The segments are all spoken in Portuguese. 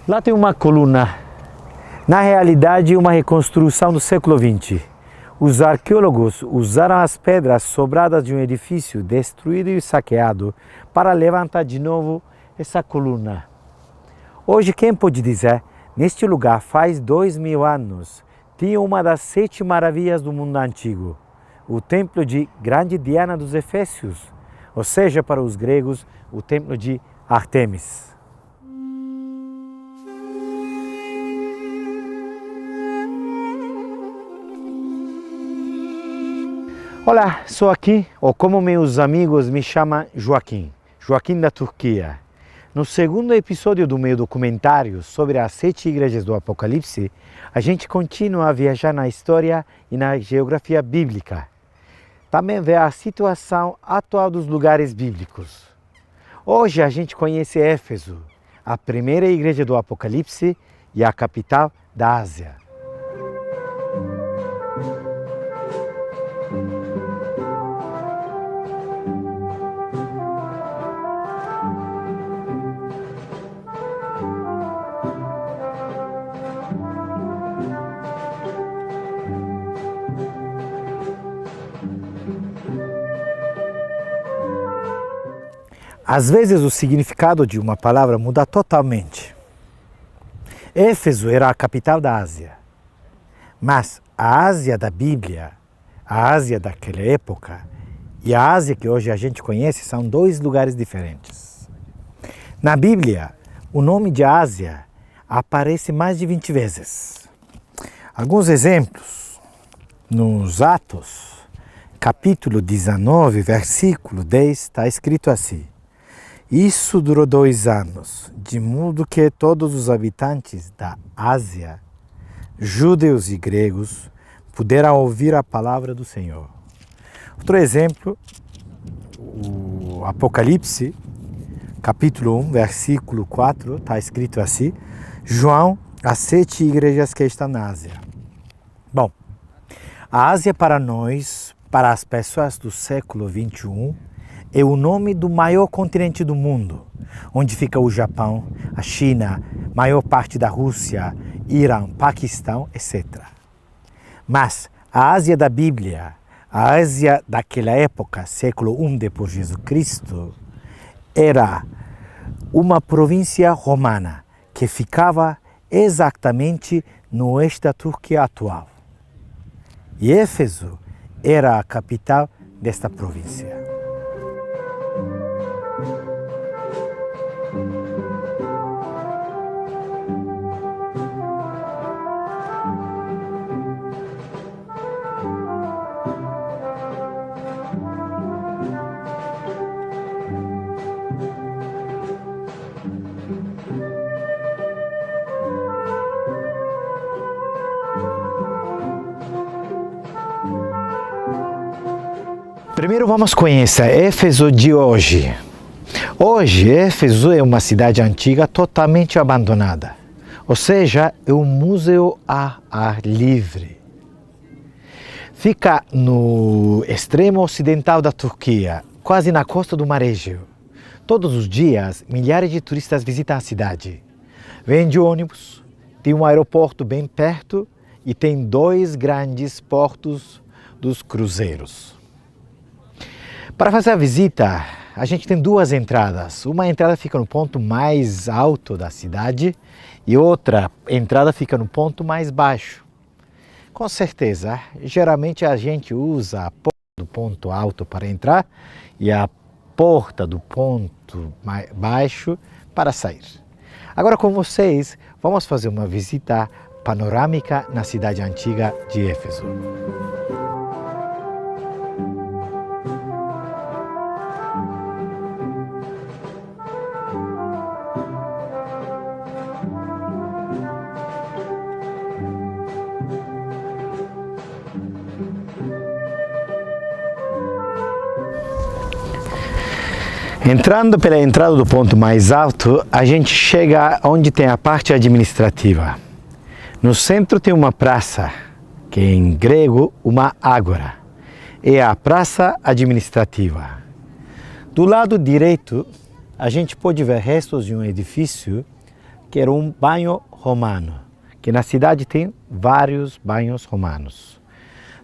Lá tem uma coluna, na realidade uma reconstrução do século XX. Os arqueólogos usaram as pedras sobradas de um edifício destruído e saqueado para levantar de novo essa coluna. Hoje, quem pode dizer, neste lugar faz 2000 anos, tinha uma das 7 maravilhas do mundo antigo, o templo de Grande Diana dos Efésios, ou seja, para os gregos, o templo de Ártemis. Olá, sou aqui, ou como meus amigos me chamam, Joaquim da Turquia. No segundo episódio do meu documentário sobre as 7 igrejas do Apocalipse, a gente continua a viajar na história e na geografia bíblica. Também vê a situação atual dos lugares bíblicos. Hoje a gente conhece Éfeso, a primeira igreja do Apocalipse e a capital da Ásia. Às vezes o significado de uma palavra muda totalmente. Éfeso era a capital da Ásia, mas a Ásia da Bíblia, a Ásia daquela época e a Ásia que hoje a gente conhece são 2 lugares diferentes. Na Bíblia, o nome de Ásia aparece mais de 20 vezes. Alguns exemplos, nos Atos, capítulo 19, versículo 10, está escrito assim: isso durou 2 anos, de modo que todos os habitantes da Ásia, judeus e gregos, puderam ouvir a palavra do Senhor. Outro exemplo, o Apocalipse, capítulo 1, versículo 4, está escrito assim: João, as 7 igrejas que estão na Ásia. Bom, a Ásia para nós, para as pessoas do século XXI, é o nome do maior continente do mundo, onde fica o Japão, a China, maior parte da Rússia, Irã, Paquistão, etc. Mas a Ásia da Bíblia, a Ásia daquela época, século I depois de Jesus Cristo, era uma província romana que ficava exatamente no oeste da Turquia atual. E Éfeso era a capital desta província. Primeiro vamos conhecer Éfeso de hoje. Hoje, Éfeso é uma cidade antiga totalmente abandonada, ou seja, é um museu a ar livre. Fica no extremo ocidental da Turquia, quase na costa do Mar Egeu. Todos os dias, milhares de turistas visitam a cidade. Vêm de ônibus, tem um aeroporto bem perto e tem 2 grandes portos dos cruzeiros. Para fazer a visita, a gente tem 2 entradas. Uma entrada fica no ponto mais alto da cidade e outra entrada fica no ponto mais baixo. Com certeza, geralmente a gente usa a porta do ponto alto para entrar e a porta do ponto mais baixo para sair. Agora com vocês, vamos fazer uma visita panorâmica na cidade antiga de Éfeso. Entrando pela entrada do ponto mais alto, a gente chega onde tem a parte administrativa. No centro tem uma praça, que em grego uma ágora. É a praça administrativa. Do lado direito, a gente pode ver restos de um edifício que era um banho romano, que na cidade tem vários banhos romanos.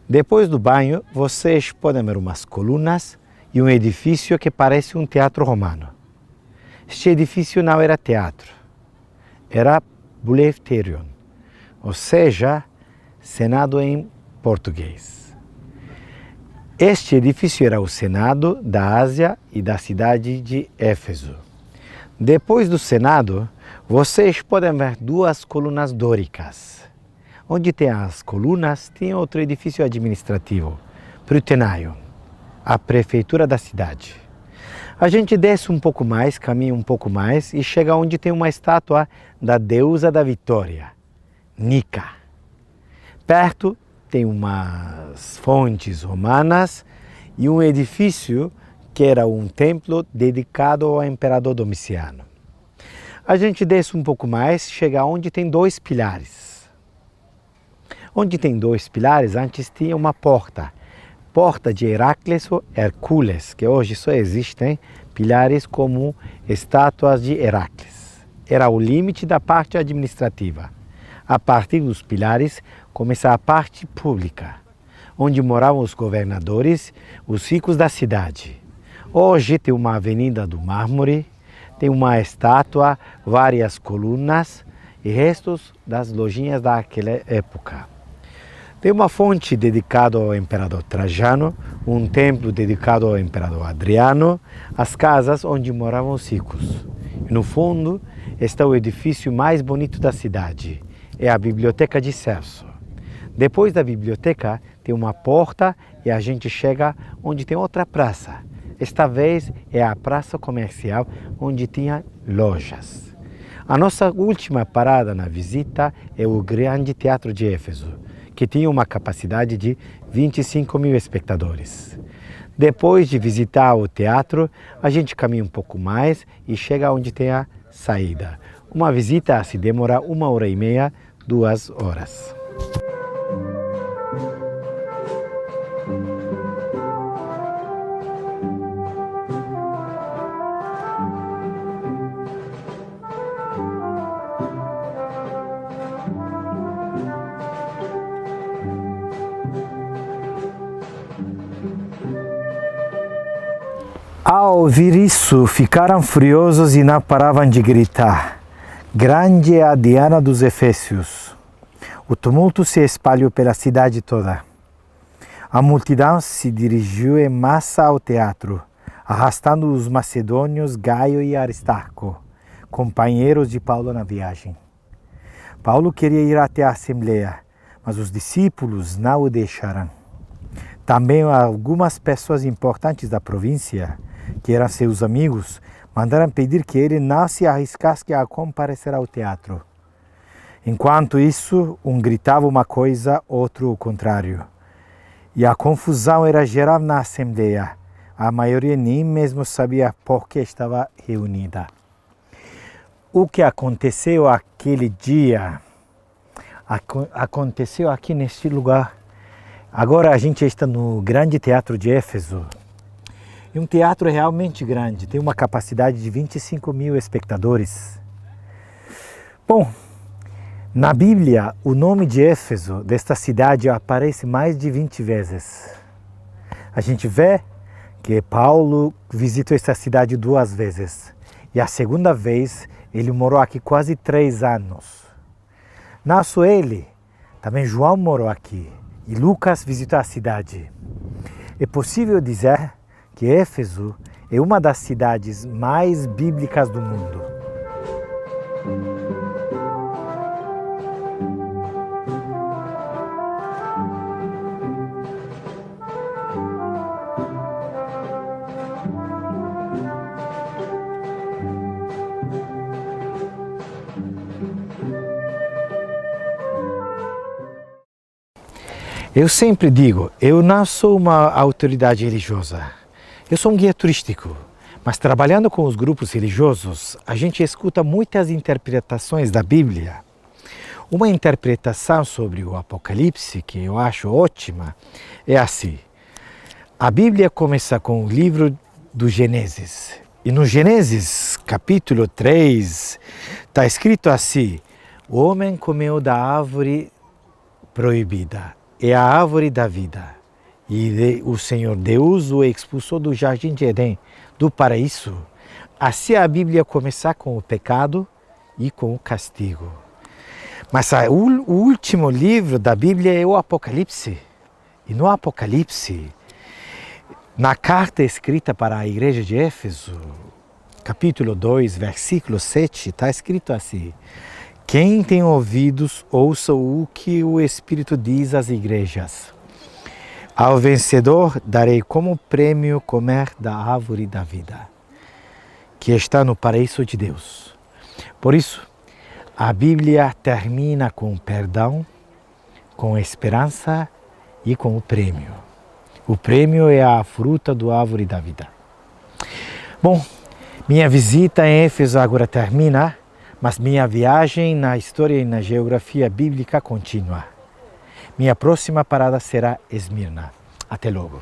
Depois do banho, vocês podem ver umas colunas e um edifício que parece um teatro romano. Este edifício não era teatro, era Bouleuterion, ou seja, Senado em português. Este edifício era o Senado da Ásia e da cidade de Éfeso. Depois do Senado, vocês podem ver duas colunas dóricas. Onde tem as colunas, tem outro edifício administrativo, Prytaneion, a prefeitura da cidade. A gente desce um pouco mais, caminha um pouco mais e chega onde tem uma estátua da deusa da vitória, Nica. Perto tem umas fontes romanas e um edifício que era um templo dedicado ao imperador Domiciano. A gente desce um pouco mais, chega onde tem dois pilares. Onde tem dois pilares, antes tinha uma porta. Porta de Heracles ou Hércules, que hoje só existem pilares como estátuas de Heracles. Era o limite da parte administrativa. A partir dos pilares começa a parte pública, onde moravam os governadores, os ricos da cidade. Hoje tem uma avenida do mármore, tem uma estátua, várias colunas e restos das lojinhas daquela época. Tem uma fonte dedicada ao imperador Trajano, um templo dedicado ao imperador Adriano, as casas onde moravam os ricos. E no fundo está o edifício mais bonito da cidade, é a Biblioteca de Celso. Depois da biblioteca tem uma porta e a gente chega onde tem outra praça. Esta vez é a praça comercial onde tinha lojas. A nossa última parada na visita é o Grande Teatro de Éfeso, que tinha uma capacidade de 25 mil espectadores. Depois de visitar o teatro, a gente caminha um pouco mais e chega onde tem a saída. Uma visita se demora 1h30, 2 horas. Ao ouvir isso, ficaram furiosos e não paravam de gritar. Grande é a Diana dos Efésios. O tumulto se espalhou pela cidade toda. A multidão se dirigiu em massa ao teatro, arrastando os macedônios Gaio e Aristarco, companheiros de Paulo na viagem. Paulo queria ir até a Assembleia, mas os discípulos não o deixaram. Também algumas pessoas importantes da província, que eram seus amigos, mandaram pedir que ele não se arriscasse a comparecer ao teatro. Enquanto isso, um gritava uma coisa, outro o contrário. E a confusão era geral na Assembleia. A maioria nem mesmo sabia por que estava reunida. O que aconteceu aquele dia, aconteceu aqui neste lugar. Agora a gente está no Grande Teatro de Éfeso. E um teatro realmente grande, tem uma capacidade de 25 mil espectadores. Bom, na Bíblia, o nome de Éfeso, desta cidade, aparece mais de 20 vezes. A gente vê que Paulo visitou esta cidade 2 vezes. E a segunda vez, ele morou aqui quase 3 anos. Não só ele, também João morou aqui. E Lucas visitou a cidade. É possível dizer que Éfeso é uma das cidades mais bíblicas do mundo. Eu sempre digo, eu não sou uma autoridade religiosa. Eu sou um guia turístico, mas trabalhando com os grupos religiosos, a gente escuta muitas interpretações da Bíblia. Uma interpretação sobre o Apocalipse, que eu acho ótima, é assim. A Bíblia começa com o livro do Gênesis E no Gênesis, capítulo 3, está escrito assim: o homem comeu da árvore proibida, é a árvore da vida. E o Senhor Deus o expulsou do jardim de Edém, do paraíso. Assim a Bíblia começa com o pecado e com o castigo. Mas o último livro da Bíblia é o Apocalipse. E no Apocalipse, na carta escrita para a igreja de Éfeso, capítulo 2, versículo 7, está escrito assim: quem tem ouvidos, ouça o que o Espírito diz às igrejas. Ao vencedor darei como prêmio comer da árvore da vida, que está no paraíso de Deus. Por isso, a Bíblia termina com perdão, com esperança e com o prêmio. O prêmio é a fruta da árvore da vida. Bom, minha visita em Éfeso agora termina, mas minha viagem na história e na geografia bíblica continua. Minha próxima parada será Esmirna. Até logo.